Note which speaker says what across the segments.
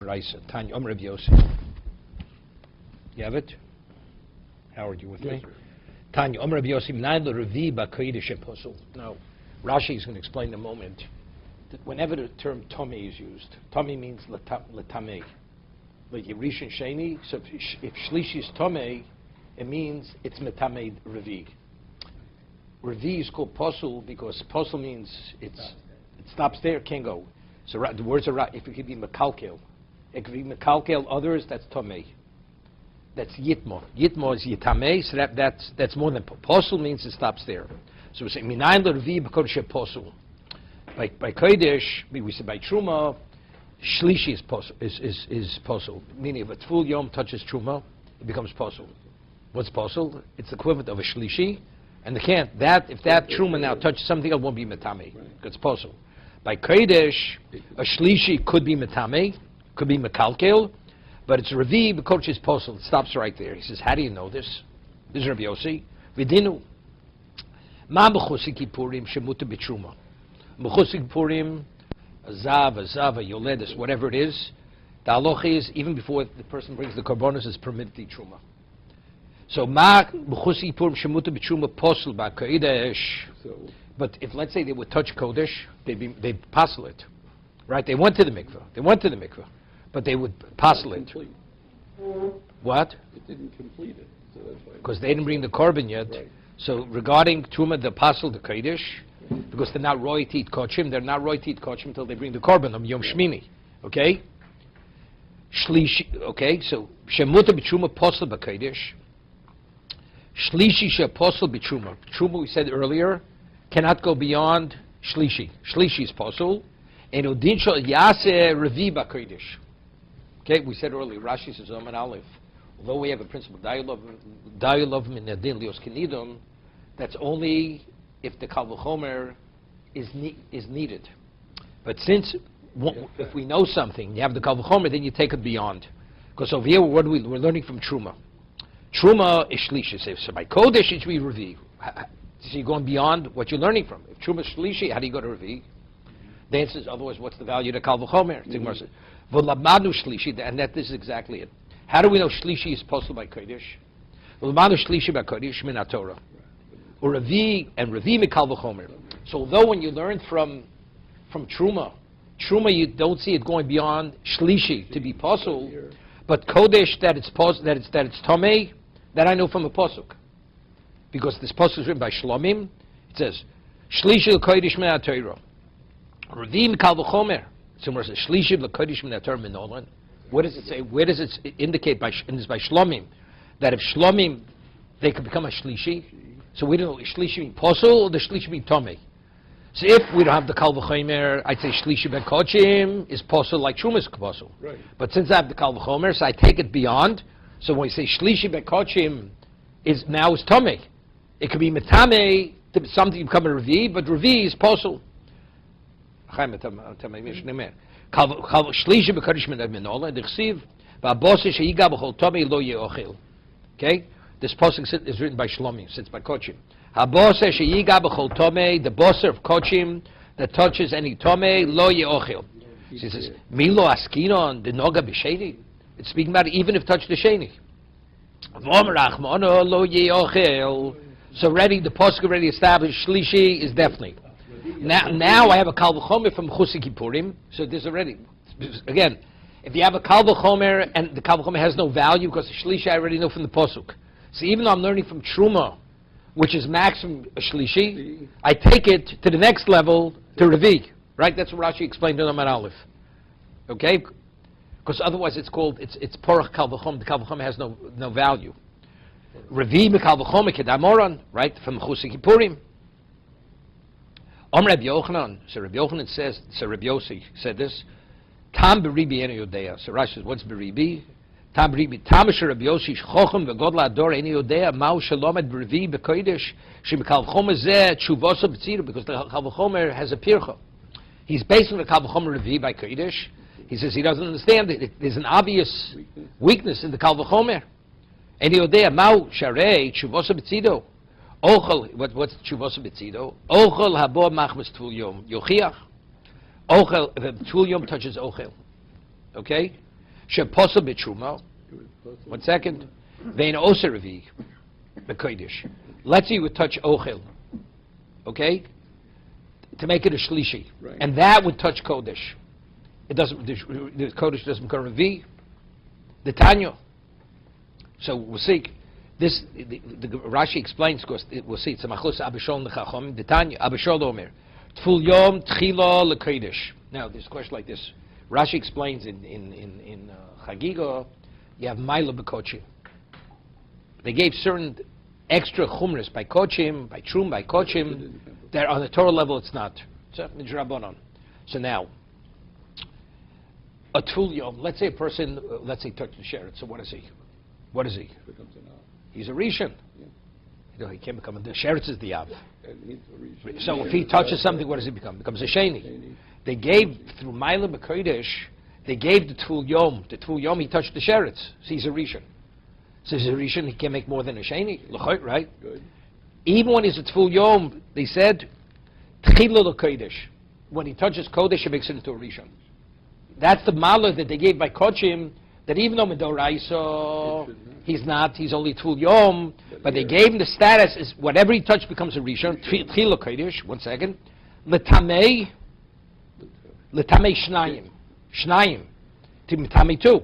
Speaker 1: Raisa, Tanya Rabbi Yossi. You have it? Howard, you with me? Tanya Rabbi Yossi, Mnail Revi B'Kodesh Apostle. Now, Rashi is going to explain in a moment that whenever the term Tomei is used, Tomei means Latamei. Like Rishon Sheni, so if Shlishi is Tomei, it means it's Metamei Revi. Revi is called Posel because Posel means it stops there, can't go. So the words are if it could be Mekalkel. It could be Mekalkel others, that's Tomei. That's Yitmo. Yitmo is Yitamei, so that's more than Posel means it stops there. So we say Minayin Revi B'Kodesh Posel. By Kodesh, we say by Truma, Shlishi is Posel. Meaning if a full Yom touches Truma, it becomes Posel. What's Posel? It's the equivalent of a Shlishi. And if that Truma now touches something else, it won't be Metame. It's Posel. By Kodesh, a Shlishi could be Metame, could be Mekalkel, but it's Revi, B'Kodesh is Posel. It stops right there. He says, how do you know this? This is Rabbi Yossi. Vidinu. Ma B'Chusik Kippurim Shemuta B'Truma. B'Chusik Kippurim, Azav, Yoledis, whatever it is, the halacha is, even before the person brings the korbanos, is permitted the Truma. So, Ma B'Chusik Kippurim Shemuta B'Truma Posel B'Kodesh. But if, let's say, they would touch Kodesh, they'd posel it. Right? They went to the mikveh. But they would posel it. What?
Speaker 2: It didn't complete it. So that's why.
Speaker 1: Because they didn't bring the korban yet. Right. So regarding Truma, the posel, the Kodesh, because they're not roy to eat kochim, until they bring the korban on Yom Shmini. Okay? Shlishi, okay, so Shemuta b'Truma posel b'Kodesh. Shlishi she posel b'Truma. Truma, we said earlier, cannot go beyond Shlishi. Shlishi is posel. And Udin shel Yaseh Revi b'Kodesh. Okay, we said earlier, Rashi says, Oman Aleph, although we have a principle, Dayulov min Adin Lios Kenidon, that's only if the Kal V'chomer is needed. But since, if we know something, you have the Kal V'chomer, then you take it beyond. Because over here, we're learning from Truma. Truma is Shlishi. So by Kodesh, it should be Revi. So you're going beyond what you're learning from. If Truma is Shlishi, how do you go to Revi? The answer is, otherwise, what's the value of the Kal V'chomer? V'lamadu Shlishi, and this is exactly it. How do we know Shlishi is posted by Kodesh? V'lamadu Shlishi by Kodesh min Torah. Or Revi and Revi mikal v'chomer. So although when you learn from Truma you don't see it going beyond Shlishi to be posel, but Kodesh that it's Tomei, that I know from a posuk, because this posuk is written by Shlomim. It says Shlishi l'Kodesh min Torah. Revi mikal v'chomer. Somewhere it says Shlishi l'Kodesh min Torah minolan. What does it say? Where does it indicate by Shlomim that if Shlomim they could become a Shlishi? So we don't know Shlishi mean posel or the Shlishi mean Tomei. So if we don't have the Kal V'chomer, I'd say Shlishi ben Kochim is posel like Truma's posel.
Speaker 2: Right.
Speaker 1: But since I have the Kal V'chomer, so I take it beyond. So when we say Shlishi ben Kochim is Tomei. It could be Metame, something to become a Revi, but Revi is posel. Shlishi b'Kodesh min Minola, Dichsiv, v'abose sheyiga b'chol Tomei lo ye'ochel. Okay? This pasuk is written by Shlomim, sits by Kochim. Habose sheyiga b'chol Tomei, the bosser of Kochim that touches any Tomei, lo ye'ochel. She says, Milo askinon the noga b'sheni. It's speaking about even if touched the sheni. V'omer achmono lo ye'ochel. So already, the pasuk already established Shlishi is definitely. Now I have a Kal V'chomer from Chusik Kippurim, so there's already, again, if you have a Kal V'chomer and the Kal V'chomer has no value because the Shlishi I already know from the Pasuk. So even though I'm learning from Truma, which is maximum Shlishi, I take it to the next level to Revi, right? That's what Rashi explained in Amar Aleph. Okay? Because otherwise it's Porach Kal V'chomer, the Kal V'chomer has no value. Revi Kal V'chomer Kedamoran, right? From Chusik Kippurim. Rabbi Yochanan, so Rabbi Yochanan says, so Rabbi Yossi said this, Tam b'ribi eni yodea. So Rashi says, what's b'ribi? Tam b'ribi. Tam asher Rabbi Yossi shchochem v'godla ador eni yodea ma'u shalomed b'rivi b'kodesh shemikal v'chomer zeh tshuvoso b'tziru, because the Kal V'chomer has a pircha. He's based on the Kal V'chomer Revi by Kodesh. He says he doesn't understand it. There's an obvious weakness in the Kal V'chomer. Eni yodea ma'u sharei tshuvoso b'tziru. Ochel, what's Tshuvos B'tzido? Ochel habo machmas Tul Yom Yochiach. Ochel, the Tul Yom touches Ochel. Okay? Sheposel b'truma. One second. Vein oser revi b'kodesh. Let's say you would touch ochel, okay, to make it a shlishi,
Speaker 2: right.
Speaker 1: And that would touch kodesh. It doesn't. The kodesh doesn't become revi. The Tanya. So we'll see. This the Rashi explains because we'll see. It's a machlos Abishol nechachom. The Tanya Abishol Omer. Tful yom tchila lekodesh. Now there's a question like this. Rashi explains in Chagiga, you have Maila b'kochim. They gave certain extra chumras by kochim, by trum, by kochim. That on the Torah level it's not. So now, a tful yom. Let's say a person, let's say touched the sheret. So what is he? What is he? He's a rishon. Yeah. You know, he can't become a. The sheretz is the av. So if he touches something, what does he become? Becomes a sheni. They gave through Maila b'kodesh. They gave the Tvul Yom. The Tvul Yom, he touched the sheretz. So he's a rishon. So he's a rishon, he can't make more than a sheni. Right? Good. Even when he's a Tvul Yom, they said, Tchila l'kodesh. When he touches kodesh, he makes it into a rishon. That's the Maila that they gave by Kochim, that even though Medoraisa, he's not, he's only Tvul Yom, but they gave him the status, is whatever he touched becomes a rishon. Tchila l'kodesh, one second. L'tamei shnayim. Shnayim. Tami too.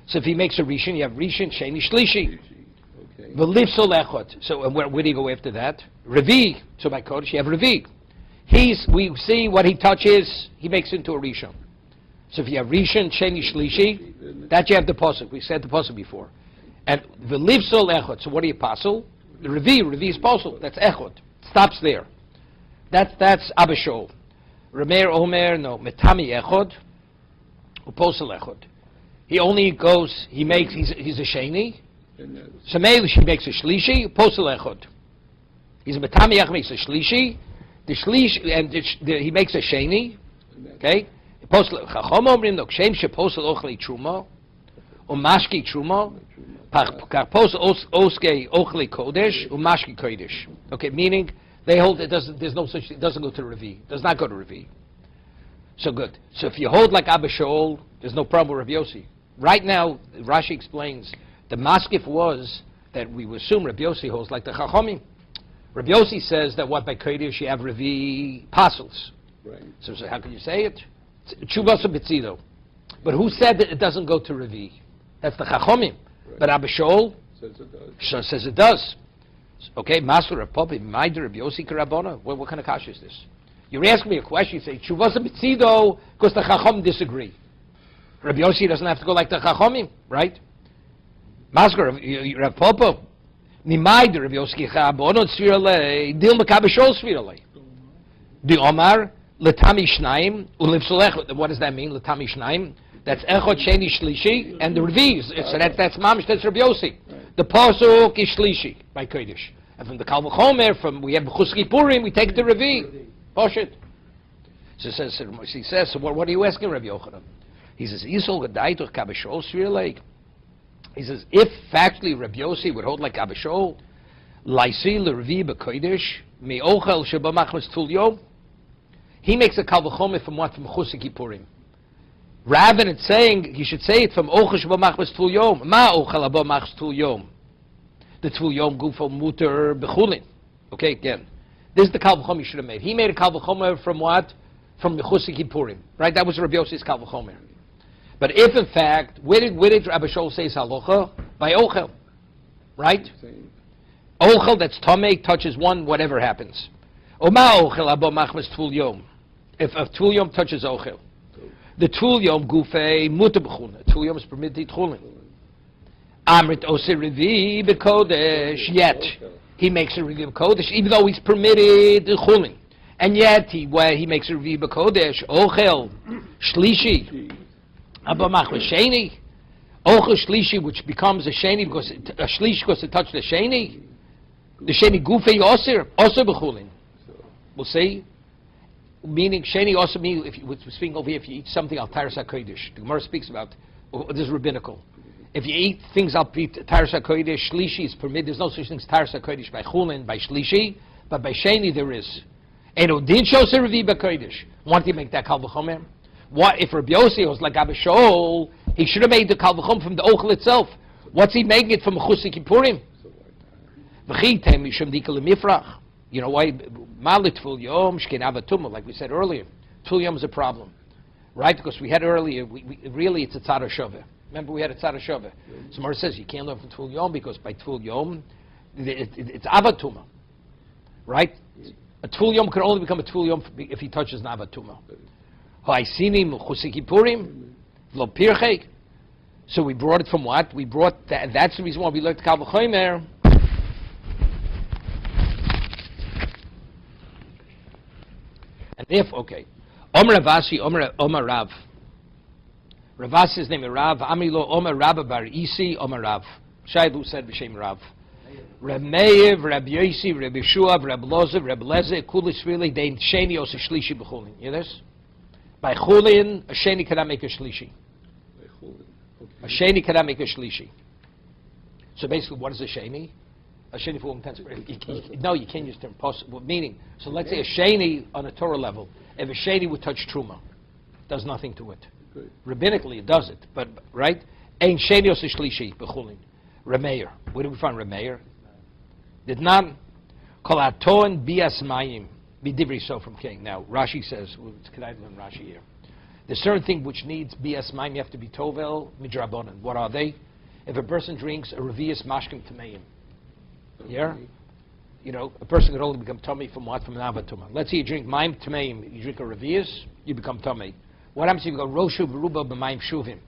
Speaker 1: So if he makes a rishon, you have rishon, sheni, shlishi. V'lifsol echot. So and where do you go after that? Revi. So by Kodesh, you have Revi. We see what he touches, he makes into a rishon. So if you have rishon, sheni, shlishi, that you have the pasuk. We said the pasuk before. And v'lifsol echot. So what do you pasuk? Revi is pasuk. That's echot. Stops there. That's Abishol. Rameir Omer, no, metami echod, uposel echod. He only goes, he's a sheni. So maybe he makes a shlishi, uposel echod. He's a metami echod, makes a shlishi. The shlishi, and he makes a sheni. Okay? Uposel, chachom omrim, no, kshem sheposel ochli truma, umashki truma, posel oske ochli kodesh, umashki kodesh. Okay, meaning, they hold it doesn't. There's no such thing. It doesn't go to Revi. Does not go to Revi. So good. So if you hold like Abba Shaul, there's no problem with Rabbi Yossi. Right now, Rashi explains the maskif was that we assume Rabbi Yossi holds like the Chachomim. Rabbi Yossi says that what by Kodesh you have Revi apostles. Right. So how can you say it? Chuvasa B'tzido. But who said that it doesn't go to Revi? That's the Chachomim. Right. But Abba Shaul says it does. Okay, Master of Popi, Maider of Yossi Karabona. What kind of kasha is this? You're asking me a question, you say, Chuvasa B'tzido, because the Chachom disagree. Rabbi Yossi doesn't have to go like the Chachomim, right? Master of Rav Popo, Maider of Yossi Karabona, Svirale, Dil Makabashol Svirale. The Omar, Letami Shnaim, Ulivsolech. What does that mean, Letami Shnaim? That's Echot, Sheni, Shlishi, and the Revi's. So that's Mamish, that's Rabbi Yossi. The pasuk is shlishi by Kodesh, and from the Kal V'chomer, we have Chuski Purim, we take the Revi. Poshit. So he says, so what are you asking, Rabbi Yochanan? He says, Yisol Gadaytuch Kabashol Svirleik. He says, if factually Rabbi Yossi would hold like Kabashol, Laisi LeRevi BeKodesh Me'ochel Shebamachmas Tul Yom. He makes a Kal V'chomer from what? From Chuski Purim. Rather than saying, you should say it from Ochesh B'machmas Tul Yom. Ma Ochel B'machmas Tul Yom. The Tul Yom Gufo Muter B'chulin. Okay, again. This is the Kal V'chomer you should have made. He made a Kal V'chomer from what? From the Chusik Kippurim. Right? That was Rabbi Yossi's Kal V'chomer. But if in fact, where did Rabbi Shaul say halacha? By Ochel. Right? Ochel that's Tomei touches one, whatever happens. Oma Ochel B'machmas Tul Yom. If Tul Yom touches Ochel. The Tul Yom Gufei Muter B'chulin. Tul Yom is permitted Chulin. Amrit Osir Revi B'Kodesh. Yet he makes a Revi B'Kodesh, even though he's permitted Chulin, and yet he makes a Revi B'Kodesh. Ochel Shlishi Abba Machmas Sheni. Ochel Shlishi, which becomes a Sheni because it touched the Sheni. The Sheni Gufei Osir B'Chulin. We'll see. Meaning, Sheni also means, if we're speaking over here, if you eat something al Taras HaKodesh. The Gemara speaks about, this is rabbinical. If you eat things al Taras HaKodesh, Shlishi is permitted. There's no such thing as Taras HaKodesh by Chulin, by Shlishi, but by Sheni there is. Eno din shos Revi b'Kodesh. Want to make that Kal V'chomer? What if Rabbi Yossi was like Abba Shaul? He should have made the Kal V'chom from the Ochel itself. What's he making it from a Chusik Kippurim? You know why? Malit Tful Yom, Shkin Avatumah, like we said earlier. Tful Yom is a problem. Right? Because we had earlier, really it's a Tzara Shoveh. Remember we had a Tzara Shoveh. So Mar says you can't learn from Tful Yom because by Tful Yom, it's Avatuma. Right? A Tful Yom can only become a Tful Yom if he touches an Avatuma. Ha'isinim Chusik Kippurim, V'lo Pirchei. So we brought it from what? We brought that. That's the reason why we learned Kal V'chomer. And if, okay. Omer Ravasi, Omer Rav. Ravasi's name is Rav. Amilo Omer Rabba Bar Isi, Omer Rav. Shailu said B'Shem Rav. Reb Meir, Reb Yosi, Reb Yeshua, Reb Lozev, Reb Leze, Kulis really, they Sheni Osa Shlishi B'Chulin. You hear this? By Chulin, a Sheni cannot make a Shlishi. A Sheni cannot make a Shlishi. So basically, what is a Sheni? A Sheni for intense. No, you can't use the term possible meaning. So let's say a Sheni on a Torah level. If a Sheni would touch Truma, does nothing to it.
Speaker 2: Good.
Speaker 1: Rabbinically, it does it. But right? Ein Sheni Osa Shlishi B'Chulin. Remeir. Where do we find Remeir? Did not call Aton Bias Mayim B'Divri So from King. Now Rashi says, can I learn Rashi here? There's certain thing which needs Bias Mayim. You have to be Tovel Midrabanan. What are they? If a person drinks a Revius Mashkim Tameim. Yeah? You know, a person could only become tummy from what? From an Avatuma. Let's say you drink Maim Tameim, you drink a Revius, you become tummy. What happens if you go Roshu V'Ruba B'Maim Shuvim?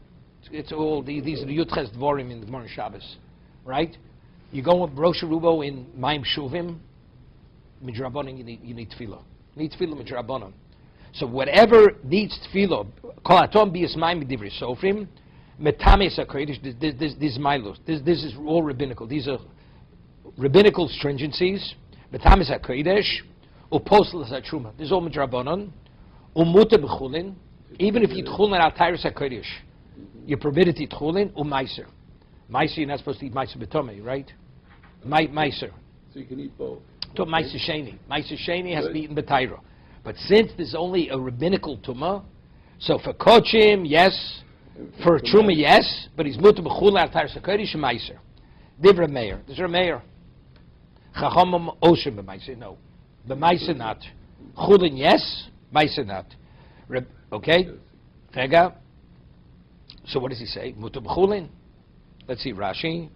Speaker 1: It's all, these are the Yutches Dvorim in the Gemara Shabbos. Right? You go with Roshu Rubo in Maim Shuvim, Midrabanan, you need Tefillah. You need Tefillah Midrabanan. So whatever needs Tefillah, Kol Atom Bias Maim B'Divrei Sofrim, Metames HaKodesh, this is Milos. This is all rabbinical. These are rabbinical stringencies. Metames HaKodesh, Uposlas HaTruma. This is all Midrabanan. Umuta B'Chulin. Even if you Tchulin al Tyrus HaKodesh, you're permitted to eat Tchulin, Meiser. Meiser, you're not supposed to eat Meiser B'Tomei, right? Meiser.
Speaker 2: So you can eat both.
Speaker 1: To Meiser Sheni. Meiser Sheni has to be eaten B'Taira. But since there's only a rabbinical Tumah, so for Kochim, yes. For Truma, yes. But he's Muta B'Chulin al Tyrus HaKodesh, Meiser. Divra Meir. There's a Meir. Chachamim Oshim B'Meiser, no. B'Meiser not. Chulin, yes. Meiser not. Okay? Fega. So what does he say? Muta B'Chulin. Let's see Rashi.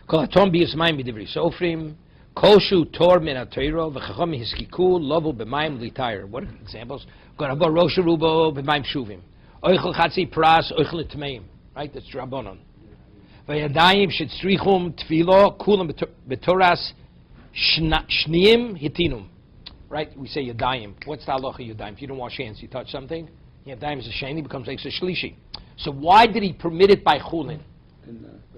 Speaker 1: Kol Atom Bias Mayim B'Divrei Sofrim. Koshu Tor Min HaTorah V'Chacham Hiskiku Lovu B'Mayim L'Tayr. What are examples? Gorabo Rosha Rubo B'Mayim Shuvim. Oichel Chatzi Pras Oichel Tmeim. Right? That's Rabbanon. V'Yadayim Shetzrichum Tfilo Kulam B'Toras Shniim Hitinum. Right? We say Yadayim. What's the halacha Yadayim? If you don't wash hands, you touch something. Yadayim is a sheni, becomes like a shlishi. So why did he permit it by chulin?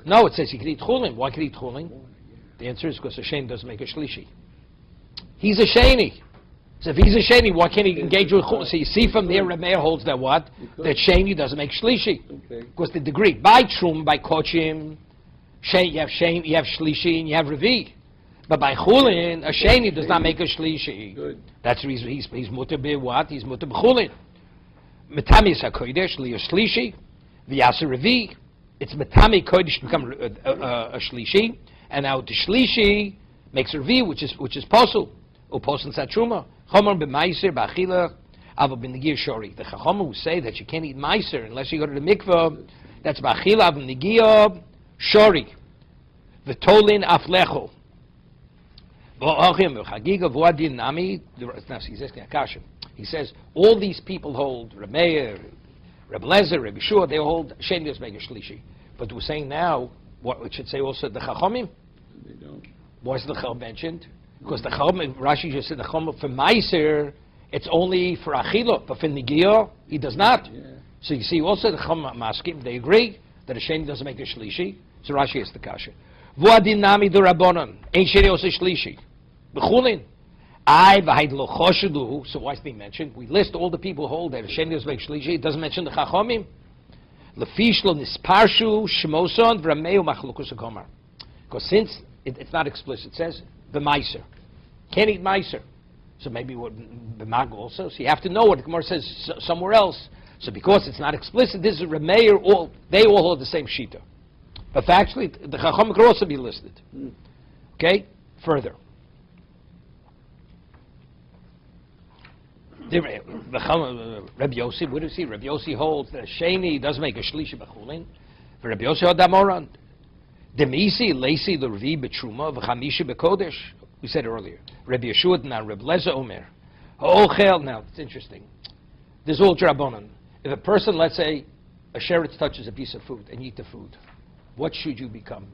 Speaker 1: No, it says he could eat chulin. Why could he eat chulin? The answer is because a sheni doesn't make a shlishi. He's a sheni. So if he's a sheni, why can't he engage with chulin? So you see from there, Reb Meir holds that what? That sheni doesn't make shlishi. Because the degree, by trum, by kochim, you have shlishi and you have revi. But by chulin, a sheni does not make a shlishi.
Speaker 2: Good.
Speaker 1: That's the reason he's mutter be what? He's mutter b'chulin. Metamis HaKodesh, Liya Shlishi, V'yasa Revi. It's Metami Kodesh to become a Shlishi. And now the Shlishi makes a Revi, which is Posel. Or Posel Satruma. Chomer b'Meiser, b'Achila, Ava b'Negir Shori. The Chachama will say that you can't eat Meiser unless you go to the mikveh. That's b'Achila, Ava b'Negir Shori. V'Tolin Aflecho. V'Achim v'Chagiga v'Adin Nami. Now he's asking a kasha. He says, all these people hold, Reb Meir, Reb Lezer, Reb Yeshua, they hold Sheni doesn't make a Shlishi. But we're saying now, what it should say also the Chachamim?
Speaker 2: They don't.
Speaker 1: Why is the Chacham mentioned? Because the Chacham, Rashi just said the Chacham for Meiser, it's only for Achila, but for Nigiyah, he does not.
Speaker 2: Yeah.
Speaker 1: So you see also the Chacham Maskim, they agree that a Sheni doesn't make a Shlishi. So Rashi has the Kasha. V'adin nami du Rabbanon, ein Sheni also Shlishi. B'chulin. So why is it being mentioned? We list all the people who hold that a Sheni doesn't make Shlishi. It doesn't mention the Chachamim. Lefishlo nisparshu shmoson v'rameu machlukus hakomar. Because since it's not explicit, it says the Meiser. Can't eat Meiser. So maybe what b'mag also. So you have to know what the Gemara says somewhere else. So because it's not explicit, this is Remeir. They all hold the same shita. But factually, the Chacham could also be listed. Okay. Further. Rabbi Yossi, what do you see? Rabbi Yossi holds that Sheni does make a shlishi b'chulin. For Rabbi Yossi had damoran. Demisi leisi l'revi b'truma v'chamishi b'kodesh. We said earlier. Rabbi Yeshua now Rabbi Leza Omer. Ha'ochel. Now it's interesting. There's all drabonon. If a person, let's say, a sheretz touches a piece of food and you eat the food, what should you become?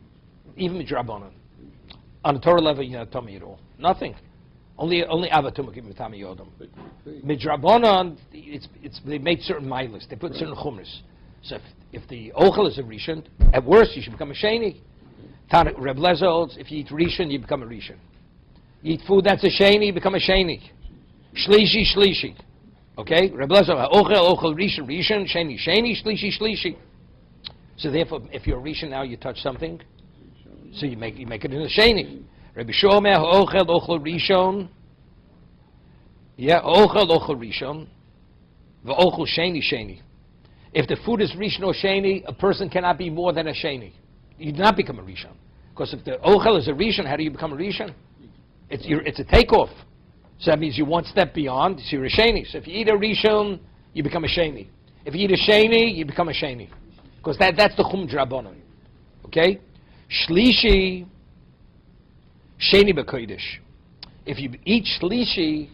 Speaker 1: Even drabonon. On the Torah level, you're not tummy at all. Nothing. Only avatum give mitami yodam. Midrabanan, they made certain milas. They put certain chumras. So if the ochel is a rishon, at worst you should become a sheni. Reb Lezer holds, if you eat rishon, you become a rishon. You eat food that's a sheni, you become a sheni. Shlishi. Okay, Reb Lezer ochel rishon sheni shlishi. So therefore, if you're a rishon now, you touch something, so you make it in a sheni. Rabbi Shomer ochel rishon. Yeah, ochel rishon. V'ochel sheni. If the food is rishon or sheni, a person cannot be more than a sheni. You do not become a rishon. Because if the ochel is a rishon, how do you become a rishon? It's a takeoff. So that means you're one step beyond, so you're a sheni. So if you eat a rishon, you become a sheni. If you eat a sheni, you become a sheni. Because that's the chum drabonon. Okay? Shlishi. Sheni b'kodesh. If you eat shlishi,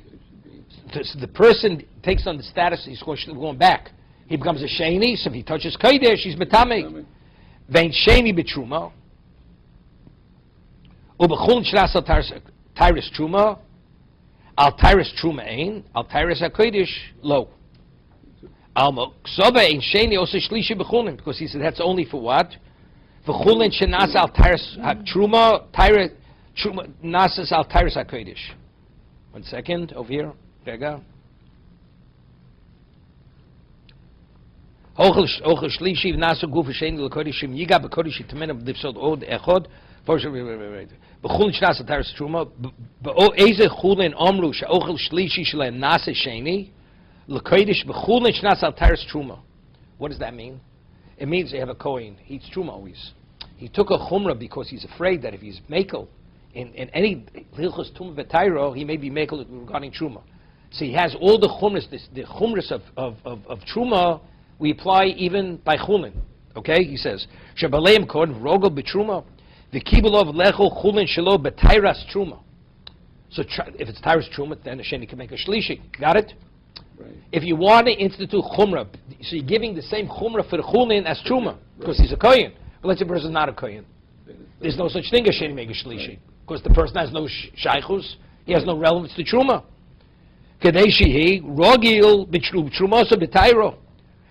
Speaker 1: the person takes on the status, he's going back. He becomes a sheni, so if he touches kodesh, he's metame. Vein sheni b'truma. Ubechulin shnas al tyrus truma. Al tyrus truma ein. Al tyrus hakodesh lo. Al moksoba ein sheni also shlishi b'chulin, because he said that's only for what? V'chulin shnas al tyrus truma tyrus. Nasas al Tyrus HaKodesh. 1 second, over here. Rega. Ochel shlishi v'nasu guf v'sheni l'kodeshim yiga b'kodesh yitamen b'divsod od echod. B'chulin shnas al Tyrus Truma. B'eze chulin omru she'ochel shlishi shle'en nasa sheni l'kodesh b'chulin shnas al Tyrus Truma. What does that mean? It means they have a kohen. He eats Truma always. He took a chumrah because he's afraid that if he's mekel, in any hilchos tum v'tayro, he may be mekel regarding truma. So he has all the chumras. The chumras of truma we apply even by chulin. Okay, he says shabaleim kod rogel b'truma v'kibulov lechol chulin shelo b'tayras truma. So if it's tayras truma, then the sheni can make a shlishi. Got it? Right. If you want to institute chumrah, so you're giving the same chumrah for the chulin as truma because he's a kohen. But let's say the person is not a kohen. There's no such thing as sheni make a shlishi. Because the person has no shaychus, he has no relevance to truma. Kadeshihi rogil b'trumosa b'tayro.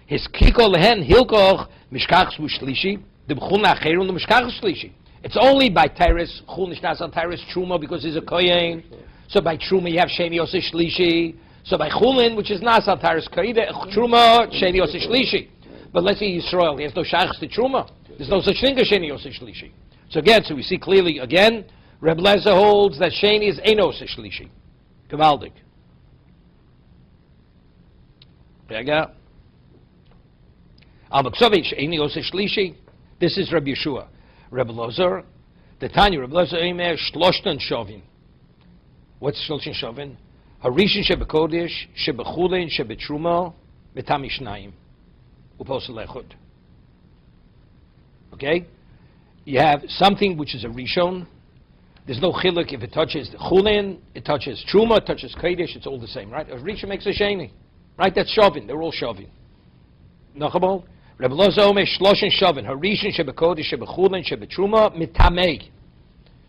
Speaker 1: His kiko lehen hilkoch mishkach shlishi the b'chul na'cherun mishkach shlishi. It's only by tyrus chul nishnas al tyrus truma because he's a kohen. So by truma you have sheni osa shlishi. So by chulin, which is nas al tyrus truma sheni osa shlishi. But let's say Yisrael, he has no shaychus to truma. There's no such thing as sheni osa shlishi. So again, so we see clearly again. Reb Lezer holds that sheni is enos shlishi. Kavaldik. Rega. Al Maksovich enos shlishi. This is Reb Yeshua. Reb Lezer. The Tanya Reb Lezer Eimer shloshtan shovin. What's shloshtan shovin? Harishin shebekodesh shebechulin shebetruma mitami shnayim upos lechud. Okay. You have something which is a rishon. There's no chiluk if it touches chulin, it touches truma, it touches kodesh, it's all the same, right? A rishon makes a sheni, right? That's shovin. They're all shovin. Nachabol. Reb Lozo Omer shloshin shovin. Harishin shebekodesh shebechulin shebetruma mitamei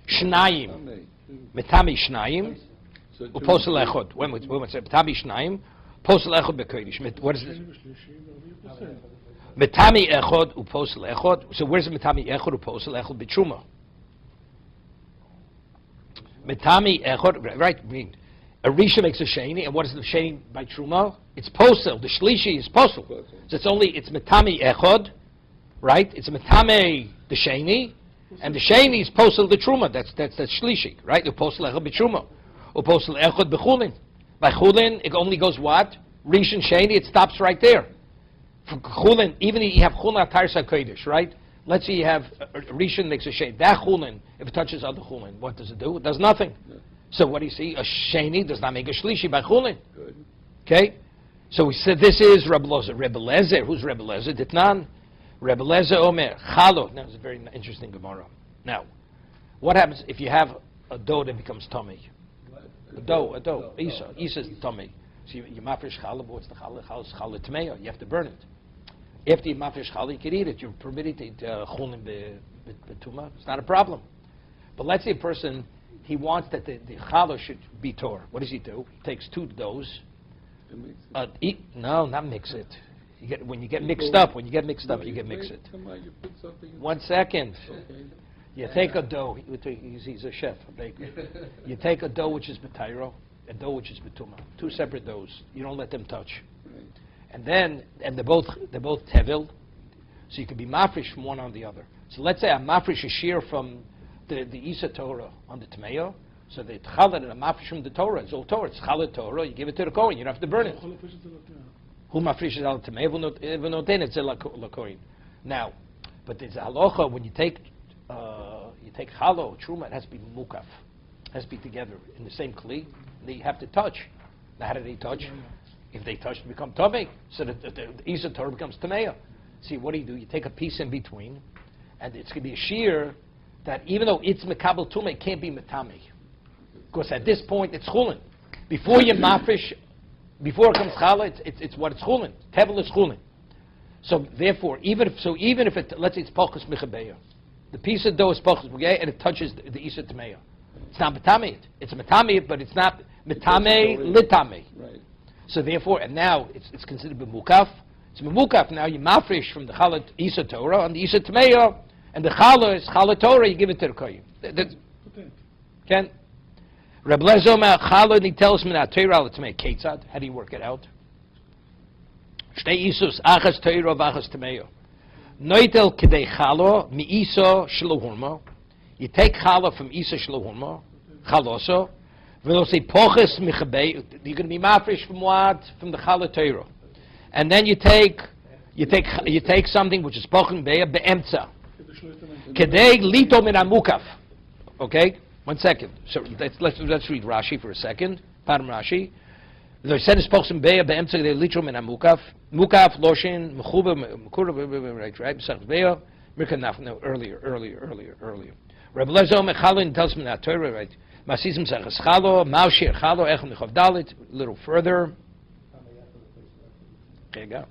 Speaker 1: shnayim. Mitami shnayim. Uposel echod. When we say mitami shnayim, posel echod bekodesh. What is this? Mitami echod uposel echod. So where's the mitami echod uposel echod betruma? Mitami echod, right? I mean, a risha makes a sheni, and what is the sheni by truma? It's posel. The shlishi is posel. So it's mitami echod, right? It's mitame the sheni, and the sheni is posel the truma. That's shlishi, right? The posel echod b'truma. Opposed to echad bechulin. By chulin, it only goes what? Rishon Sheni, it stops right there. For chulin, even if you have chulin atar kodesh, right? Let's say you have Rishon makes a sheni. That chulin, if it touches other chulin, what does it do? It does nothing.
Speaker 2: Yeah.
Speaker 1: So what do you see? A sheni does not make a shlishi by chulin.
Speaker 2: Good.
Speaker 1: Okay? So we said this is Rebbe Lezer. Rebbe Lezer, who's Rebbe Lezer? Ditnan. Rebbe Lezer Omer. Chalo. Now, it's a very interesting Gemara. Now, what happens if you have a dough that becomes tummy? A dough. Isa. Isa's tummy. So you mafresh challah, what's the challah? Challah tmeya. You have to burn it. After you mafresh challah, you can eat it. You're permitted to eat chulin betuma. It's not a problem. But let's say a person, he wants that the challah should be tor. What does he do? He takes two doughs. No, not mix it. When you get mixed up, you get mix it.
Speaker 2: Come on, you put something in.
Speaker 1: 1 second.
Speaker 2: Okay.
Speaker 1: You take a dough. He's a chef, a baker. You take a dough which is b'tayro, a dough which is betuma. Two separate doughs. You don't let them touch.
Speaker 2: Right.
Speaker 1: And they're both tevil, so you can be mafresh from one on the other. So let's say I'm mafresh a shear from the Isa Torah on the Tmeyo. So the challah and a mafresh from the Torah. It's all Torah. It's challah Torah. You give it to the Kohen. You don't have to burn it. Who mafresh al Tmeyo? Even noten it's a lakoin. Now, but there's a halacha when you take challah or truma, it has to be mukaf. It has to be together in the same kli. They have to touch. Now, how do they touch? If they touch, they become tamei. So the Isa Torah becomes tameya. See, what do? You take a piece in between, and it's going to be a shear that even though it's mekabel tumei, it can't be metame. Because at this point, it's chulin. Before you mafresh, before it comes challah, it's what it's chulin. Tevel is chulin. So therefore, even if it, let's say it's pachas mechabeya, the piece of dough is pachas mechabeya, and it touches the Isa tameya. It's not metame. It's metame, but it's not metame litame.
Speaker 2: Right.
Speaker 1: So therefore, and now it's considered b'mukaf. It's b'mukaf now. You mafresh from the challah Isa Torah on the Isa Tmeya, and the challah is challah Torah. You give it to the kohen. Ken, Reb Lezer Omer challah, and he tells me that Torah al Tmeya ketzad. How do you work it out? Shtei isus achas Torah v'achas Tmeya. Noitel kedei challah mi Isa shelo hurma. You take challah from Isa shelo hurma, chaloso. We'll say poches michabei. You're going to be mafresh from what? From the challah Torah, and then you take something which is pochen beya beemtza. Kedei lito min amukaf. Okay, 1 second. So let's read Rashi for a second. Param Rashi. The said is pochen beya beemtza kedei lito min amukaf. Mukaf loshin mechuba mekura right. Besach beya mirkanaf. No, earlier. Rabbi Lezer Omer challah tells me that Torah right. Masizim Sachas Chalo, Maushir Chalo, Echem Nechav Dalit, a little further. There you go.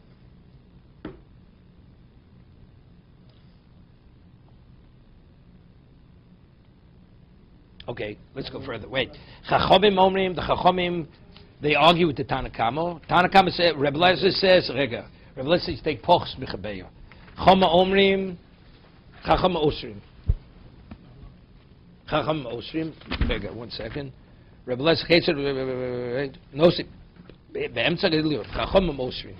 Speaker 1: Okay, let's go further. Wait. Chachomim Omrim, the Chachomim, they argue with the Tanakamo. Tanakamo says, Rebbe Lezer says, Rega, Rebbe Lezer says, take Pochs Mechabeya. Choma Omrim, Chachoma Osrim. Chacham Osrim, 1 second. Rebbe Lezer Chetzer, no, be'emtza gedliot. Chacham Osrim,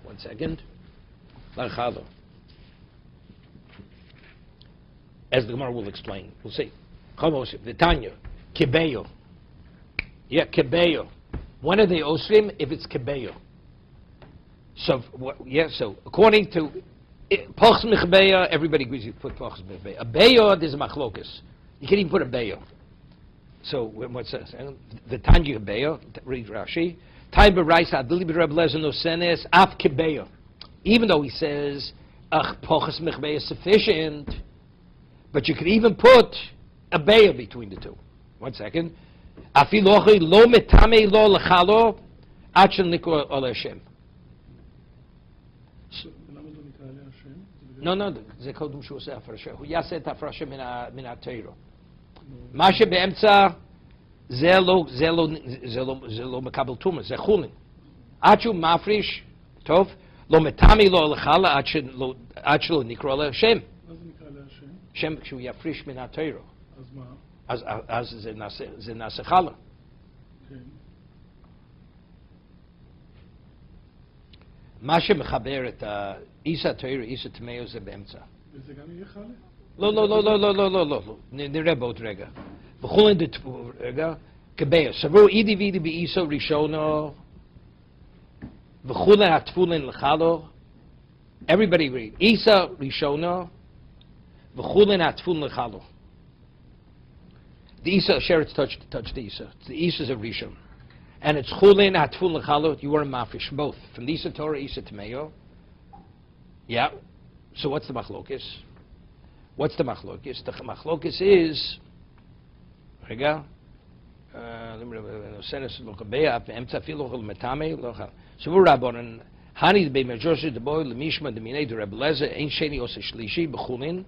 Speaker 1: 1 second. Lachalo. As the Gemara will explain, we'll see. Chacham Osrim, the Tanya, Kebeyo. Yeah, Kebeyo. When are they Osrim? If it's Kebeyo. So, so according to Pochs Mechbeya, everybody agrees you put Pochs Mechbeya. A Beyo, there's a machlokus. You can even put a beyo. So what's that? The Tanya beyo. Read Rashi. Time b'Raisa adili b'Reb Lezer no senes af kebeyo. Even though he says ach pochas mechbeya is sufficient, but you could even put a beyo between the two. 1 second. Afilochi lo metame lo lechalo achel nikro ol Hashem. No, זה קודם שהוא עושה הפרשה. הוא יעשה את ההפרשה מן התורה. מה שבאמצע זה לא מקבל תומה, זה חולין. עד שהוא מפריש, טוב, לא מטמא לו לחלה עד שלא נקרא לה שם.
Speaker 3: מה זה נקרא לה שם?
Speaker 1: שם כשהוא יפריש מן התורה.
Speaker 3: אז מה?
Speaker 1: אז זה נעשה חלה.
Speaker 3: כן.
Speaker 1: מה שמחבר את איסה תורה, איסה טמאו זה באמצע.
Speaker 3: וזה גם יהיה חלה?
Speaker 1: לא, נראה בעוד רגע. בכל רגע, Kebeya. Savru idi vidi beiso rishono. V'chulen hatfulin l'chalo. Everybody read. Isa rishono. V'chulen hatfulin l'chalo. The Isa, Sheretz touched the Isa. The Isa's a Rishon. And it's Chulin, Hatful, L'chalo. You were a Mafresh, both. From the Isa Torah, Isa Tmeyo. Yeah. So what's the Machlokis? What's the Machlokis? The Machlokis is... Rega. So we're Rabbanon. Hani be Majorshi the boy, Lemishma, the Minei, the Rebbe Lezer, Ein Sheni, Ose Shlishi, Bechulin.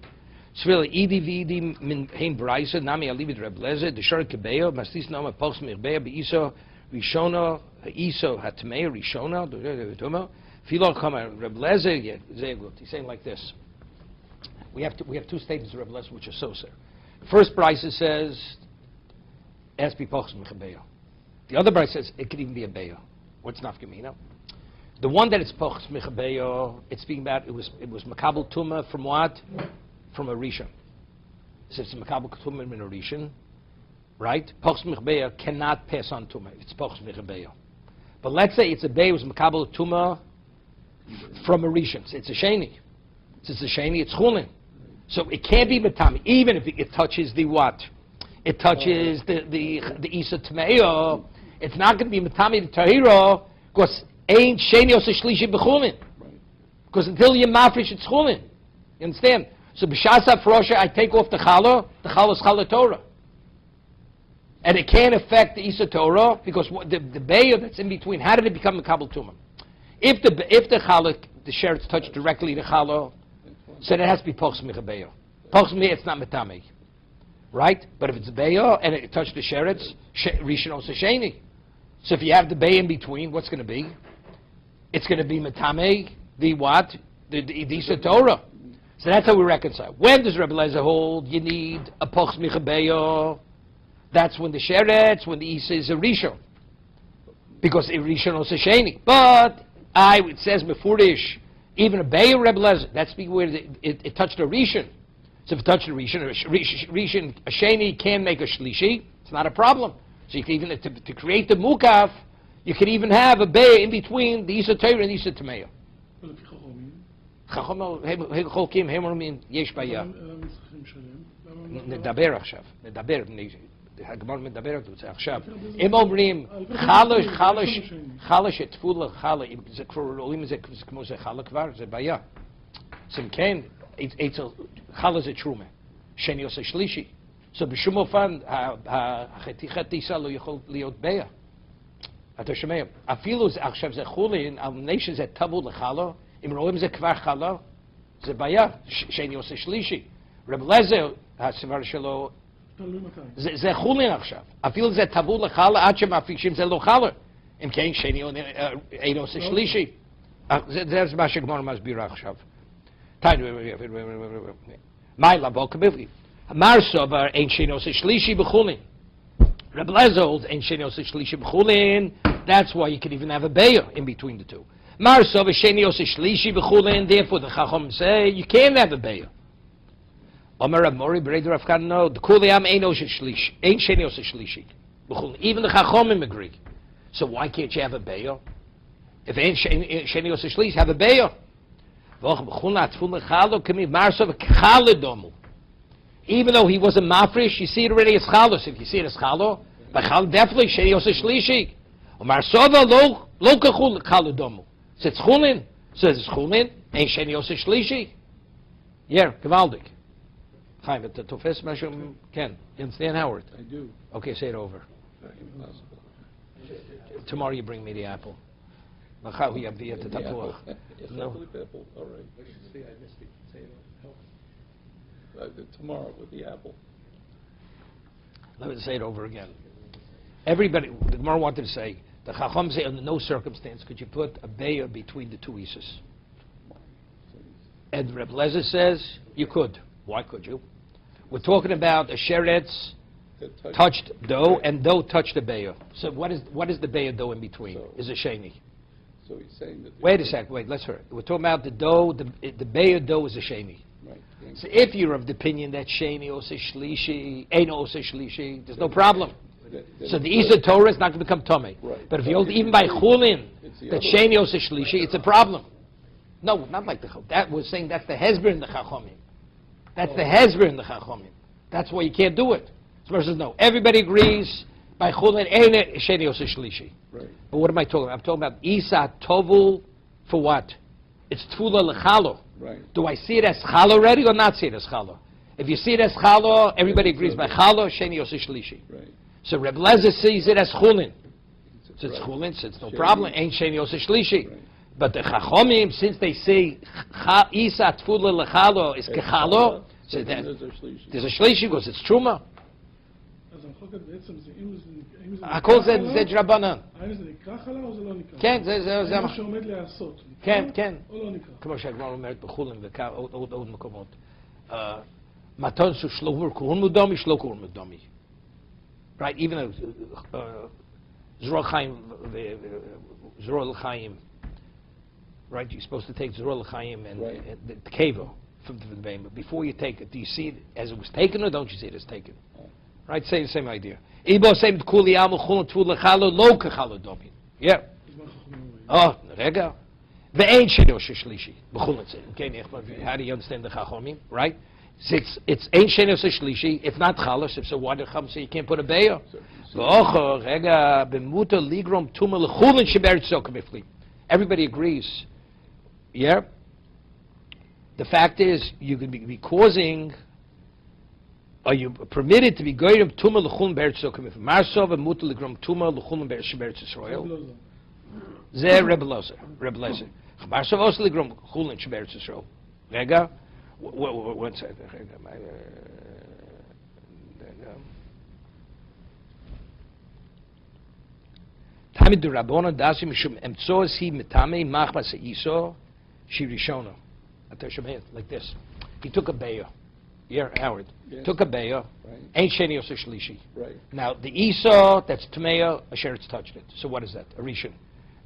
Speaker 1: Svil idi vidi min hein braisa nami alivid Reb Lezer the shor kebeyo mastis nama post mirbeya beiso rishona iso hatmei rishona the tuma filo kama Reb Lezer zegut. He's saying like this. We have two statements of Reb Lezer which are so sir. First braisa says it has to be post mirbeya. The other braisa says it could even be a beyo. What's nafkamina? The one that it's post mirbeya, it's speaking about it was makabel tuma from what? From a Rishon. So it's a Makabel Tumah in a Rishon, right? Pochs Mechbeya cannot pass on Tumah. It's Pochs Mechbeya. But let's say it's a Bey who's Makabel Tumah from a Rishon. So it's a Sheni. It's a Sheni, it's Chulin. So it can't be Matami, even if it touches the what? It touches the Isa Tmeyo. It's not going to be Matami the Tahiro, because ain't Sheni or Shlishi B'Chulin. Because until you're Mafresh, it's Chulin. You understand? So b'shasa frosha, I take off the challah is challah Torah. And it can't affect the Isa Torah, because the beya that's in between, how did it become a kabel tumah? If the challah, the sheretz touched directly the challah, so it has to be pochs michabeya. Pochs mi, it's not metame. Right? But if it's a beya, and it touched the sheretz, rishon also sheni. So if you have the beya in between, what's going to be? It's going to be metame, the what? The Isa Torah. So that's how we reconcile. When does Rebbe Lezer hold you need a pochs michabeyo? That's when the sheretz, when the isa is a rishon, because a rishon also sheni. But it says mefurish, even a beyo Rebbe Lezer. That's where it touched a rishon. So if it touched a rishon, a sheni can make a shlishi. It's not a problem. So you can even to create the mukaf, you can even have a beyo in between the isa Torah and the isa Tmeyo. חולקים, הם אומרים, יש בעיה. נדבר עכשיו, הגמר מדברת על זה עכשיו. הם אומרים, חלש תפולה, זה כבר רואים את זה כמו זה חלה כבר, זה בעיה. אז אם כן, חלה זה תרומה, שני עושה שלישי. אז בשום אופן, החתיכת טיסה לא יכול להיות בעיה. אתה שומע, אפילו עכשיו זה חולין, על מפני שזה טבול לחלה, אם רואים זה כבר חלה, זה בעיה, שאני עושה שלישי. רב לזר, הסבר שלו, זה חולין עכשיו. אפילו זה טבול לחלה, עד שמפרישים זה לא חלה. אם כן, שאני אין עושה שלישי. זה מה שגמר מסבירה עכשיו. מה לבוא כבבלי? אמר סובר, אין שאני עושה שלישי בחולין. רב לזר holds, אין שאני עושה שלישי בחולין. That's why you can even have a beya in between the two. Marso v'sheni ose shlishi b'chulin. Therefore, the Chacham say you can't have a beya. Omer Rav Mori b'reider Rav Kan, no. The kuliyam ain't ose shlishi, ain't sheni ose shlishi b'chulin. Even the Chachamim agree. So why can't you have a beya? If ain't sheni ose shlishi, have a beya. V'och b'chulin atful lechalo k'mi marso v'chale domu. Even though he was a mafresh, you see it already as chalo. So if you see it as chalo, but chalo definitely sheni ose shlishi. Omer sova lo kachul chalo domu. So it's chulin. So it's chulin. Ain't sheni ose shlishi. Yeah, gewaldig. Chaim, but the tofes mashum Ken. You understand, Howard?
Speaker 2: I do.
Speaker 1: Okay, say it over.
Speaker 2: Impossible.
Speaker 1: Tomorrow you bring me the apple. Machav you have the tapuach.
Speaker 2: Yes,
Speaker 1: No.
Speaker 2: apple. All right.
Speaker 3: See, I missed it. Say it.
Speaker 2: Tomorrow with the apple.
Speaker 1: Let me say it over again. Everybody, the Gemara wanted to say, the Chacham say under no circumstance could you put a beya between the two Isas. And Reb Lezer says you could. Why could you? We're talking about a sheretz touched dough and dough touched the beya. So what is the beya dough in between?
Speaker 2: So,
Speaker 1: is a sheni.
Speaker 2: So he's saying that.
Speaker 1: Wait a second. Wait. Let's hear. We're talking about the dough. The beya dough is a sheni.
Speaker 2: Right.
Speaker 1: So if you're of the opinion that sheni ose shlishi, ain't ose shlishi, there's no problem. So the Isa Torah is not going to become Tomei.
Speaker 2: Right.
Speaker 1: But if you hold even by Chulin,
Speaker 2: It's the
Speaker 1: that
Speaker 2: other
Speaker 1: Sheni Yosef Shlishi, it's a problem. No, not like the Chachomim. That was saying that's the Hezber in the Chachomim. That's the Hezber in the Chachomim. That's why you can't do it. So versus no. Everybody agrees by Chulin ain't it Sheni Yosef Shlishi.
Speaker 2: Right.
Speaker 1: But what am I talking about? I'm talking about Isa Tovul for what? It's Tfula Lechalo.
Speaker 2: Right.
Speaker 1: Do I see it as Chalo already or not see it as Chalo? If you see it as Chalo, everybody agrees by Chalo, Sheni Yosef Shlishi.
Speaker 2: Right.
Speaker 1: So Reb Lezer sees it as Chulin. So it's
Speaker 2: Right.
Speaker 1: Chulin, so it's no
Speaker 2: Sheni.
Speaker 1: problem. Ain't Sheni Yosef Shlishi.
Speaker 2: Right.
Speaker 1: But the Chachomim, since they say Isa Tfula Lechalo is Kechalo, so that there's a Shlishi because it's Truma.
Speaker 4: אז המחלוקת בעצם זה אם זה
Speaker 1: הכל זה ג'רבנן.
Speaker 4: האם זה נקרא חלה או זה לא נקרא?
Speaker 1: כן, זה
Speaker 4: מה שעומד להיעשות.
Speaker 1: כן, כן.
Speaker 4: או לא נקרא?
Speaker 1: כמו שהגמרא אומרת בחולין ועוד מקומות. מתון שלא קוראים מדומי, שלא קוראים מדומי. Right, even Zorah L'chaim, right, you're supposed to take Zorah L'chaim and the Kevo from the Behemoth. Before you take it, do you see it as it was taken or don't you see it as taken? Right, same idea. Ibo same kuli amul chulun tu lechalo lo kechalo domin. Yeah. Oh, rega. Ve'ein sheni shlishi. B'chulun tzeh. Okay, how do you understand the chachomim? Right? It's ein sheni shlishi. If not chalos, if so, why the chacham say you can't put a beyo? V'ocho rega b'muta ligrom tuma lechulun sheberetz soka b'fli. Everybody agrees. Yeah. The fact is, you could be causing. Are you permitted to be goyim tuma l'chulin beretz Yisrael? If Marsov and mutal l'grom tuma l'chulin beretz Yisrael, ze Rebbe Lezer. Marsov also l'grom chulin beretz Yisrael. Rega, one second. Tamid du Rabbona dasi mishum emtzoz hi metamei machmas iso shirishona. Like this. He took a beyo. Yeah, Howard.
Speaker 2: Yes.
Speaker 1: Took a beya,
Speaker 2: Right.
Speaker 1: ain't sheni yosef shlishi.
Speaker 2: Right.
Speaker 1: Now the Esau, that's Tameya, Asheret's touched it. So what is that? A Rishon.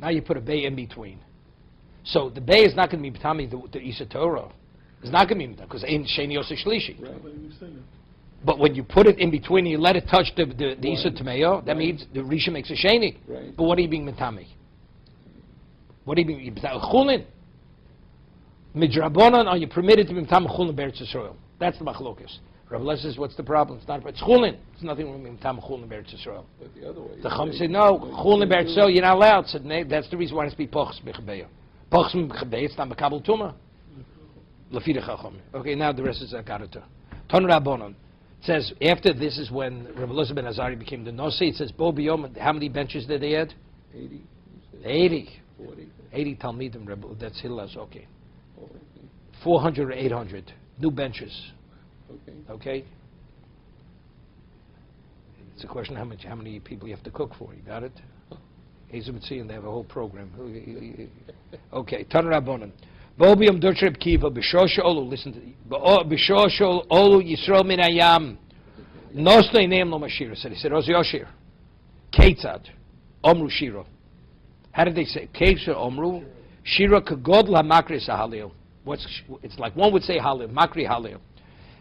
Speaker 1: Now you put a beya in between. So the beya is not going to be Tami the Isa Torah. It's not going to be because ain't sheni yosef shlishi.
Speaker 2: Right.
Speaker 1: But when you put it in between and you let it touch the Isa Tameya, that means the Rishon makes a sheni.
Speaker 2: Right.
Speaker 1: But what are you being Matami? What are you being Chulin? Midrabanan, are you permitted to be Matami Chulin Beretz Yisrael? That's the machlokas. Rav Les says, what's the problem? It's chulin. It's nothing wrong with tam chulin beretz Yisrael.
Speaker 2: But the other way.
Speaker 1: The Chum said, no, chulin beretz Yisrael, you're not allowed. Said, no, that's the reason why it's be pochs b'chabeya. Pochs b'chabeya, it's not b'kabel tuma. Lafida chachom. Okay, now the rest is akarata. Ton Rabbonon. It says, after this is when Rav Elazar ben Azari became the Nasi, it says, Bo b'yom, how many benches did they add?
Speaker 2: 80.
Speaker 1: 80.
Speaker 2: 40.
Speaker 1: 80 Talmidim, that's Hillel's, okay.
Speaker 2: 40.
Speaker 1: 400 or 800. New benches.
Speaker 2: Okay.
Speaker 1: Okay? It's a question how many people you have to cook for. You got it? Ezum they have a whole program. Okay, Tan Rabbonon. Bobium Durtrib Kiva, Bishosha Olu, listen to Bishosha Olu Yisrael Min Ayam. Nostay name lo Mashira. Said he said, Oz Yoshir. Ketzad. Omru Shiro. How did they say? Ketzad Omru. Shira Kagod La Makri Sahalil. It's like one would say Halil, Makri Halil.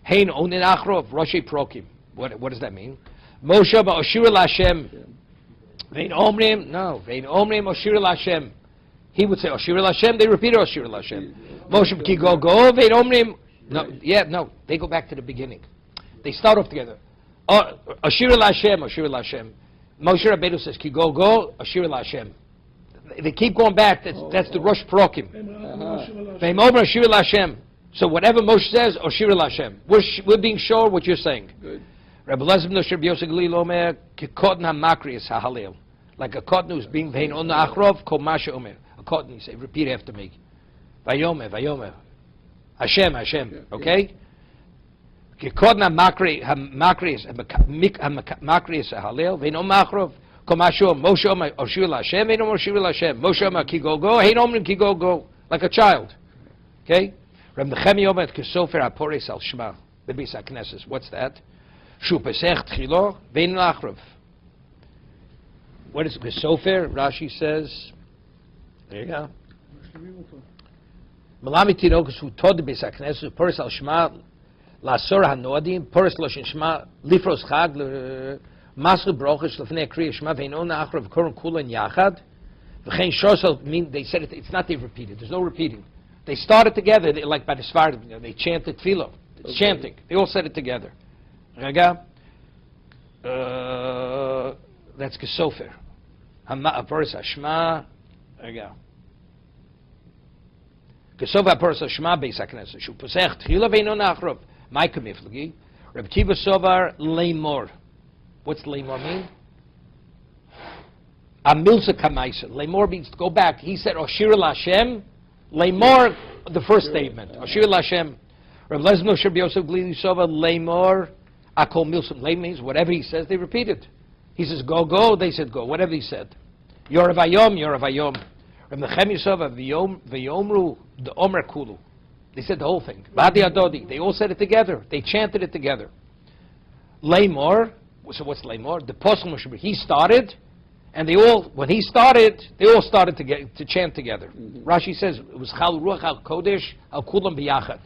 Speaker 1: Hein Onin Achrov, Roshi Prokim. What does that mean? Moshe Oshir Lashem. Vein Omrim, no. Vein Omrim Oshir Lashem. He would say Oshir Lashem, they repeat Oshir Lashem. Moshe Ki Go Go, Vein Omrim. No, they go back to the beginning. They start off together. Oshir Lashem, Oshir Lashem. Moshe Rabbeinu says Ki Go Go, Oshir Lashem. They keep going back. That's the Rosh Prokim. Vein Omrim Oshir Lashem. So whatever Moshe says, Oshir Lashem. We're being sure what you're saying.
Speaker 2: Good.
Speaker 1: Rabbi Lezim Nosher B'Yosef Galil Omer Kekotn HaMakri is HaHalil. Like a cotton who's being vein on the Achrov, Kol Masha Omer. A cotton, you say, repeat after me. Vayomer. Hashem. Okay? Kekotn HaMakri is HaHalil. Vein on Achrov, Kol Masha Omer. Moshe Omer, Oshir Lashem. Vein Omer, Oshir Lashem. Moshe Omer, Ki Go Go. Hein Omer, Ki Go Go. Like a child. Okay? Reb Nechemi Omer Kesofer HaPores Al Shema. The Beis HaKnesses. What's that? Shu Pesach Tchilo Vein Lachrov. What is Kesofer? Rashi says. There you go. Malami Tinokus Hu Tod the Beis HaKnesses Pores Al Shema LaSor HaNoadim Pores Loshin Shema Lifros Chag Masru brochus lefnei kriya shema ve'ino na'achrav koron kulan yachad. V'chein shosel mean they said it. It's not they repeated. There's no repeating. They started together, like by the Sfardim. They chanted tefillah. It's chanting. They all said it together. Rega. That's kesofer. Parshas Shema. Rega. Kesofer parshas Shema beis hakneses. Shu posech tefillah ve'ino na'achrav. My kamiflagi. Reb Kiva Sovar Leimor. What's Leimor mean? Amilsa Kamaisa. Leimor means to go back. He said, Oshir Lashem. Leimor, the first statement. Oshir Lashem. Reb Lezno Sheb Yosef Glili Sovar Leimor. Akol Milsum. Leim means whatever he says, they repeat it. He says, go, go. They said, go. Whatever he said. Yoravayom, Yoravayom. Reb Nechem Yosova Vayomru the Omer Kulu. They said the whole thing. Badi Adodi. They all said it together. They chanted it together. Leimor. So what's Leimor? The Posel Moshe. He started, and they all, when he started, they all started to chant together. Rashi says it was Chal Ruach Al Kodesh Al Kulam Biyachad.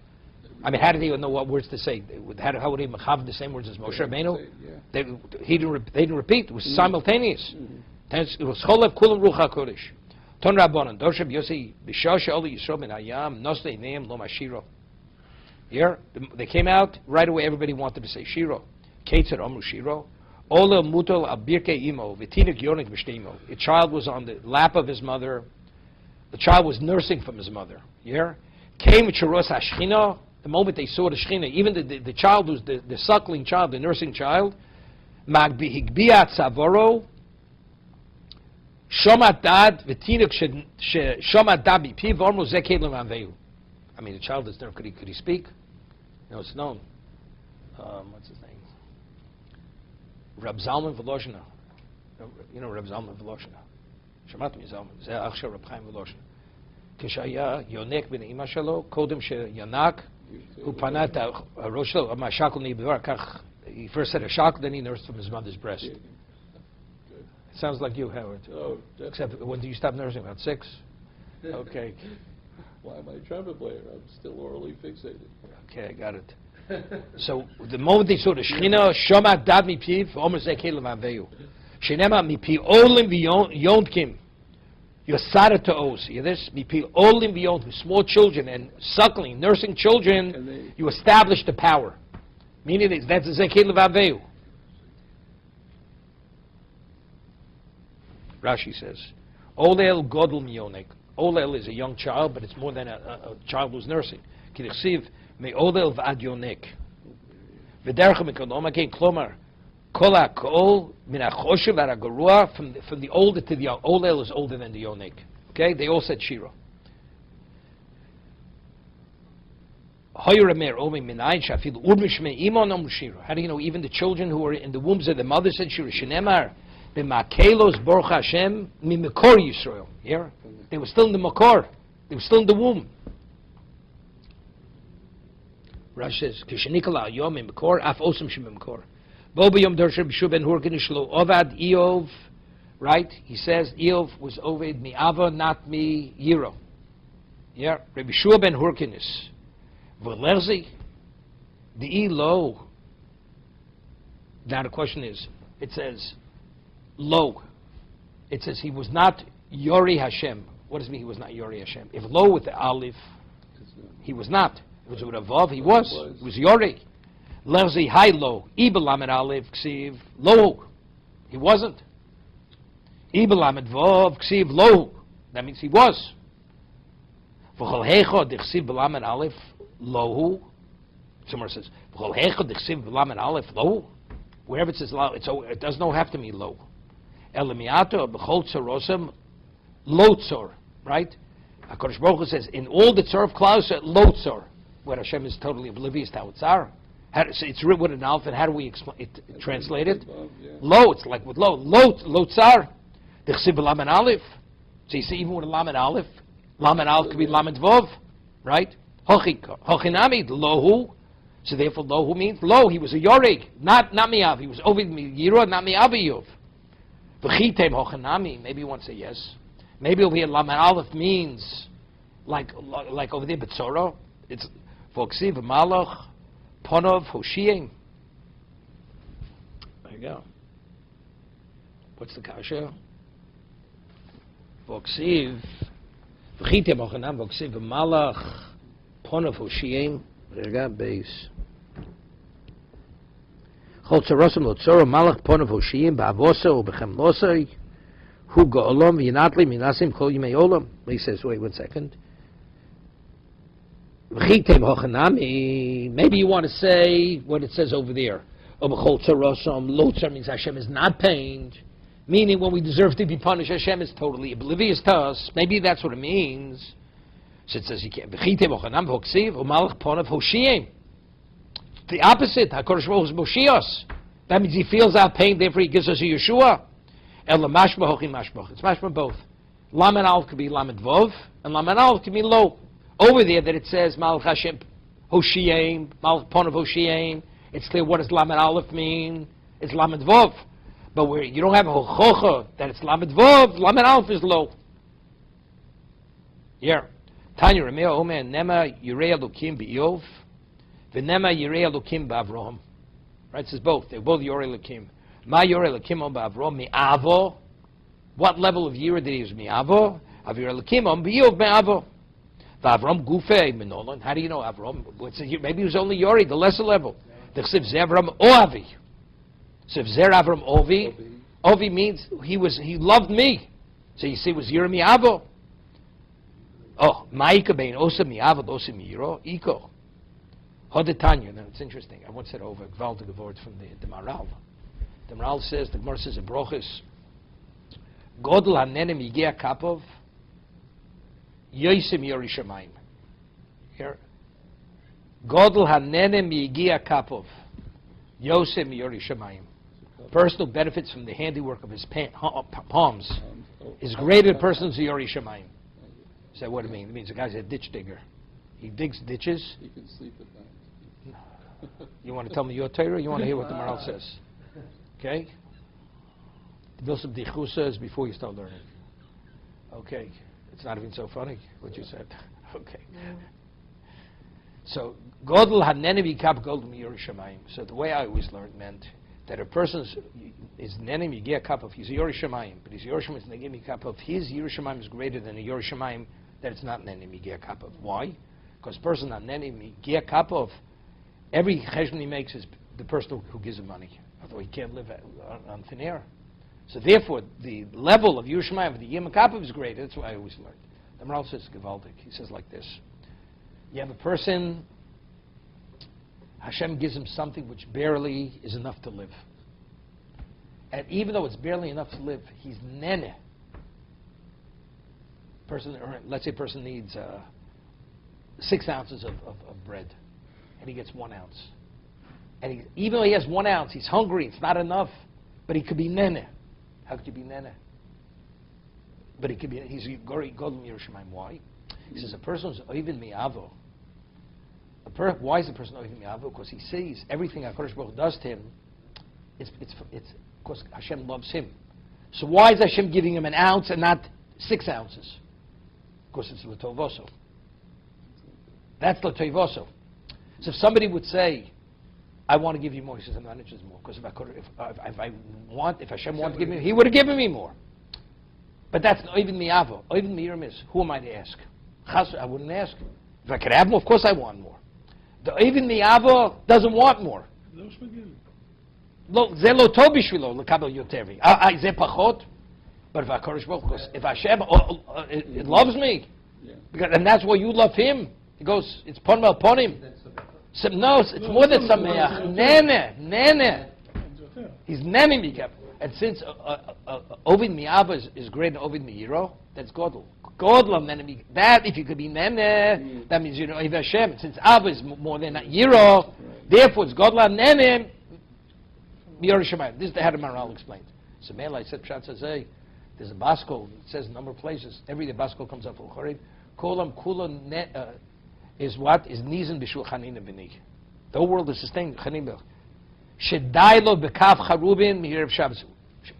Speaker 1: I mean, how did he even know what words to say? How would he have the same words as Moshe Rabbeinu? They didn't repeat. It was simultaneous. It was Cholev Kulam Ruach Al Kodesh. Ton Rabbanon, Doshab Yossi, Bishasha Oli Yisro Ben Hayam, Nosle Neim Lo Mashiro. Here, they came out, right away everybody wanted to say Shiro. Ketzer Omru Shiro. Ola Mutol Abirke Imo, Vitinik Yonik Vishtimo. The child was on the lap of his mother. The child was nursing from his mother. Here. Came Chiros Hashchina, the moment they saw the Shechina, even the child was the suckling child, the nursing child. Magbihigbiyat Savoro. Shomat dad v'tinuk shomat dad bipiv ormu zekei lemanveu. I mean, the child is there. Could he speak? No, it's known. What's his name? Reb Zalman V'loshna. You know Reb Zalman V'loshna. Shamat mi Zalman. Zeh achshav Reb Chaim V'loshna. Kishaya yonek ben ima shelo kodem sheyanak hu panat harosh shelo mashakol ni'bevar kach. He first said a shakol, then he nursed from his mother's breast. Sounds like you, Howard.
Speaker 2: Oh,
Speaker 1: except when do you stop nursing? About 6? Okay.
Speaker 2: Why am I a trumpet player? I'm still orally fixated.
Speaker 1: Okay, I got it. So the moment they saw the Shechina, Shoma Dad Mipiv, Omer Zekei Levanveu. Shenema Mipi Olim V'Yontkim. Yosara to Os. You hear this? Mipi Olim V'Yontkim. Small children and suckling, nursing children, you establish the power. Meaning that's Zekei Levanveu. Rashi says, Olel Godel Miyonek. Olel is a young child, but it's more than a child who's nursing. Kirichsiv me Olel v'ad Yonek. V'dercha mekodom again klomar kola kol min hachoshev v'aragarua from the older to the young. Olel is older than the Yonek. Okay, they all said Shira. How do you know even the children who were in the wombs of the mother said Shira? Shenemar. B'makelos Baruch Hashem mimekor Yisrael. Here, they were still in the makor. They were still in the womb. Rashi says, "Kishenikala yom mimekor af osam shemimekor." Bo b'yom dersher b'shu ben hurkin shlo ovad Eov. Right? He says Eov was oved mi ava, not mi yiro. Yeah, Rabbi Shua ben Hurkinis. V'lerzi the lo. Now the question is, it says. Lo. It says he was not Yori Hashem. What does it mean he was not Yori Hashem? If lo with the Aleph, he was not. If it was with a Vav, he was. He was Yori. Levzi Hai Lo. Ibelamed Aleph Ksiv Lo. He wasn't. Ibelamed Vav Ksiv Lo. That means he was. V'chol Hecho Dichsiv Belamed Aleph Lohu. Somewhere says V'chol Hecho Dichsiv Belamed Aleph Lohu. Wherever it says lo, it does not have to mean lo. Elamiato b'chol tzorosem lo tzor, right? HaKadosh Baruch Hu says in all the tzor of Klaus lo tzor, where Hashem is totally oblivious to how it's are. It's written with an alpha, and how do we translate it? Lo, it's like with lo tzar. D'chsiv lamed aleph. So you see, even with a lamed aleph could be lamed vov, right? Hochinami lohu. So therefore, lohu means lo. He was a yorig, not miav. He was over yiro, not miaviyov. V'chitem hochanami. Maybe you want to say yes. Maybe over here lamed aleph means like over there betzoro. It's voksiv malach ponov hoshiyim. There you go. What's the kasha? Voksiv. V'chitem ochanam voksiv v'malach ponav hoshiyim. Rega beis. Chol tzarosam lo tzoro malach ponav hoshiyim ba'avosa o b'chemlosai. Hu go'olam v'yinatli minasim chol yimei olam. He says, wait 1 second. V'chitem ochanami. Maybe you want to say what it says over there. O b'chol tzarosam. Lo tzar means Hashem is not pained. Meaning when we deserve to be punished, Hashem is totally oblivious to us. Maybe that's what it means. So it says you can't. The opposite. HaKadosh Baruch Hu is Moshiach. That means he feels our pain, therefore he gives us a Yeshua. It's mashma both. Lamed Aleph could be Lamed Vov, and Lamed Aleph could be Lo. Over there that it says Malach Hashem Hoshiyim, Malach Ponav Hoshiyim. It's clear what does Lamed Aleph mean. It's Lamed Vov. But where you don't have a hochocha that it's Lamed Vov, Lamed Aleph is Lo. Here. Tanya Rameh Omer Nema Yirei Elokim B'Iyov V'Nema Yirei Elokim B'Avraham. Right, it says both. They're both Yorei Elokim. Ma Yorei Elokim on B'Avraham Mi'avo. What level of Yireh did he use? Mi'avo. Av Yorei Elokim on B'Iyov Mi'avo. V'Avraham Gufei Menolan. How do you know Avraham? Maybe he was only Yorei, the lesser level. The Chsiv Zevram Oavi. So if Zer Avram Ovi means he loved me. So you see it was Yireh Mi'avo. Oh, Ma'ika bein osa mi'avo osa mi'iro, iko. Hodetanya. Now it's interesting. I once said over gewaltige word from the Maral. The Maral says, the Gemara says in Brochus, Godel hanenem yigea kapov, yoisim yori shamayim. Here. Godel hanenem yigea kapov, yosim yori shamayim. Personal benefits from the handiwork of his palms is greater than person's yori shamayim. So what it means? It means the guy's a ditch digger. He digs ditches.
Speaker 2: You can sleep at night.
Speaker 1: You want to tell me your Torah, or you want to hear what the Maral says? Okay? Do some dichusas before you start learning. Okay. It's not even so funny, what you said. Okay. So, Godel hanenevi kap godel miyur shamayim. So the way I always learned meant that a person's is nenem yigeh kap of his yor shamayim, but his yor shamayim is negemi kap of his yor shamayim is greater than a yor shamayim that it's not nenem yigeh kap of. Why? Because person not nenem yigeh kap of, every cheshbon he makes is the person who gives him money. Although he can't live on thin air. So therefore, the level of yor shamayim of the yom kap of is greater. That's why I always learned. The Maral says gewaldig. He says like this: you have a person. Hashem gives him something which barely is enough to live. And even though it's barely enough to live, he's nene. Let's say a person needs 6 ounces of bread, and he gets 1 ounce. And even though he has 1 ounce, he's hungry, it's not enough, but he could be nene. How could you be nene? But he could be, he's Godel Yerushalayim. Why? He says a person who's oivin mi'avo. Why is the person oivin mi'avo? Because he sees everything HaKadosh Baruch Hu does to him. It's because Hashem loves him. So why is Hashem giving him 1 ounce and not 6 ounces? Because it's l'tovoso. That's l'tovoso. So if somebody would say, I want to give you more, he says, I'm not interested in more. Because if Hashem wanted to give me, he would have given me more. But that's oivin mi'avo. Oivin mi'yirim is, who am I to ask? I wouldn't ask. If I could have more, of course I want more. The oivin mi'avo doesn't want more. Ze lo tov bishvilo lekabel yoter. Ze pachot. But if HaKadosh Baruch Hu, if Hashem it loves me, and that's why you love him, he goes, it's ponma upon him. No, it's more than sameach. Nene. He's nene mikab. And since ovid mi'ava is greater than ovid mi'iro, that's godel. Godel nene. That if you could be nene, that means you know Hashem. Since Ava is more than yiro, therefore it's godel nene. This is how the Maral explains. So Mela said, hey, there's a Baskol, it says a number of places. Every day Baskol comes up for Chorev. Kolam Kula is what? Is Nizan Bishul Chanina B'ni. The whole world is sustained. Chanina. Shedailo B'kav Charubin Mihirev Shabbos.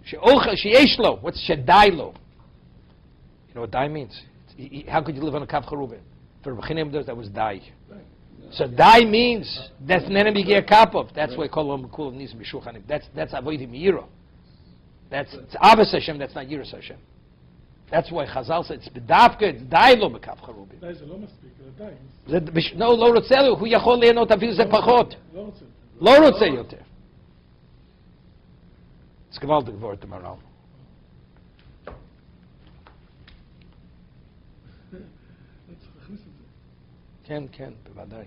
Speaker 1: She'eshlo. What's Shedailo? You know what die means? How could you live on a Kav Charubin? For B'chinim does that was die. So die means that's Nenem Yigeh Kapov. That's why Kolam Kula Nizan Bishul Chanina. That's Avodim Yiro. It's Avos Hashem, that's not Yiras Hashem. That's why Chazal said it's B'davka, it's Dailo B'kav Charubim.
Speaker 4: די זה לא מספיק, זה די.
Speaker 1: No, לא רוצה לו, הוא יכול ליהנות אפילו זה פחות.
Speaker 4: לא רוצה.
Speaker 1: לא רוצה יותר. זה gewaltig woord, de Maral.
Speaker 4: צריך להכניס את זה.
Speaker 1: כן, כן, בוודאי.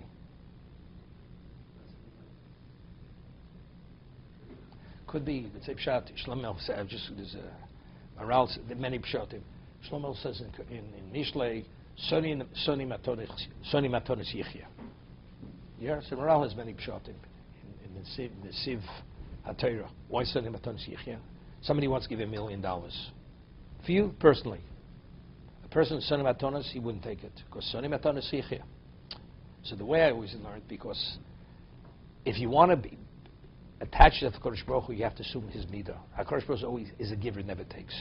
Speaker 1: Could be, it's a pshat, Shlomo said, just there's a Maral, many pshatim. Shlomo says in Mishlei, Soni Matonis Yichya. Yeah, so Maral has many pshatim in the Siv HaTorah. Why Soni Matonis Yichya? Somebody wants to give $1 million. For you, personally. A person Soni Matonis, he wouldn't take it. Because Soni Matonis Yichya. So the way I always learned, because if you want to be attached to the Kodesh Baruch Hu, you have to assume his midah. HaKadosh Baruch Hu always is a giver, never takes.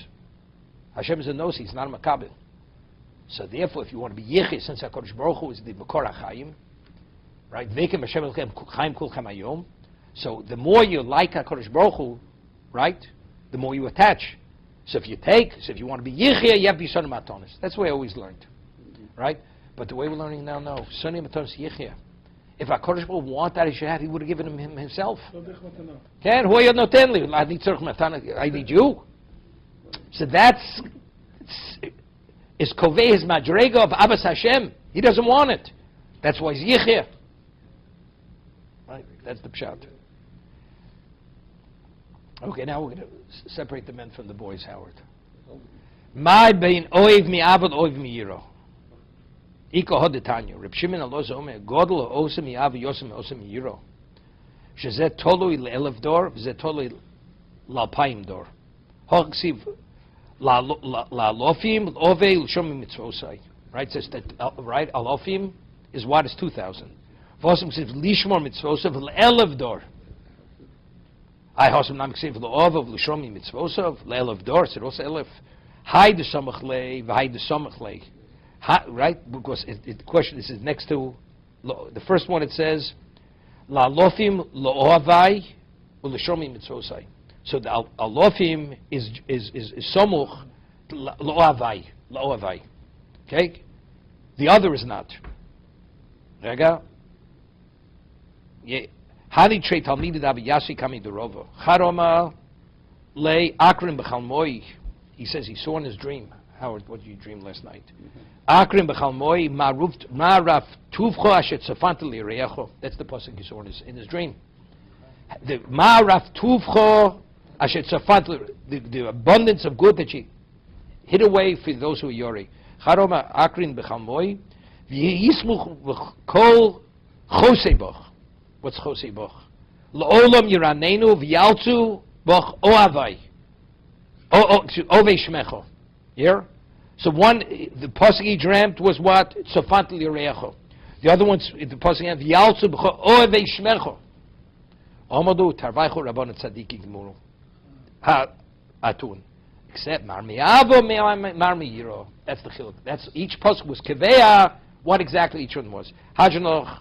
Speaker 1: Hashem is a nosi, he's not a makabil. So therefore, if you want to be yichis, since HaKadosh Baruch Hu is the Makor HaChaim, right? Veikim Hashem Elchem Chaim Kulchem Hayom. So the more you like HaKadosh Baruch Hu, right, the more you attach. So if you want to be yichia, you have to be Sonny Matonis. That's the way I always learned, right? But the way we're learning now, no. Sonny Matonis yichia. If HaKadosh Baruch Hu wanted that he should have, he would have given him himself. Ken, who are you noten li? I need tzorch matana. I need you. So that's is kovei his madrega of Abbas Hashem. He doesn't want it. That's why he's yichia. Right? That's the pshat. Okay, now we're going to separate the men from the boys, Howard. My bein oiv mi abad oiv mi yiro. Iko hodetanya. Reb Shimon Aloz Omer Godel osem yav yosem osem yiro. Shezeh tolui le'elef dor, v'zeh tolui la'alpayim dor. Hoksiv la'alofim ovei l'shomim mitzvosai. Right, says that right. Alofim is what is 2,000. V'osem says lishmor mitzvosai le'elef dor. I hosem nam ksiv le'ovav l'shomim mitzvosai le'elef dor. Said also elef. Hay de samach lei v'hay de samach lei. Right, because the question is next to the first one. It says la lofim lo'avai u'l'shomim mitzvosai. So the alofim is somuch lo'avai. Okay, the other is not. Rega. Hadi trei talmidid aviyasi kami derova charoma lei akrim b'chalmoi. He says he saw in his dream. Howard, what did you dream last night? Akrim b'chalmoi ma'raf tuvcho ashet tzafant li'reyecho. That's the pasuk he saw in his dream. The ma'raf tuvcho ashet tzafant, the abundance of good that you hid away for those who are yori. Charoma akrim b'chalmoi v'yismuch v'kol chosei boch. What's chosei boch? La'olam yiranenu v'yaltzu boch oavai. Ovei shmecho. Here? So one, the pasuk he dreamt was what? Tzofant li'reyecho. The other one's, the pasuk he had, V'yaltzu b'cho ovei shmecho. Omadu tarvaycho rabban tzadiki gmuru. Atun. Except marmi avo marmi yiro. That's the chiluk. That's, each pasuk was keveya, what exactly each one was. Hajanoch,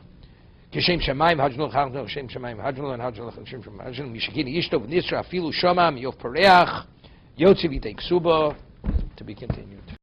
Speaker 1: Kishem Shemaim, Hajanoch, Kishem Shemaim, Hajanoch, Hajanoch, Kishem Shemaim, Hajanoch, Mishakini Yishtov, Nisra, Afilu Shomam, Yov Pareach, Yotzi V'tei Ksuba, to be continued.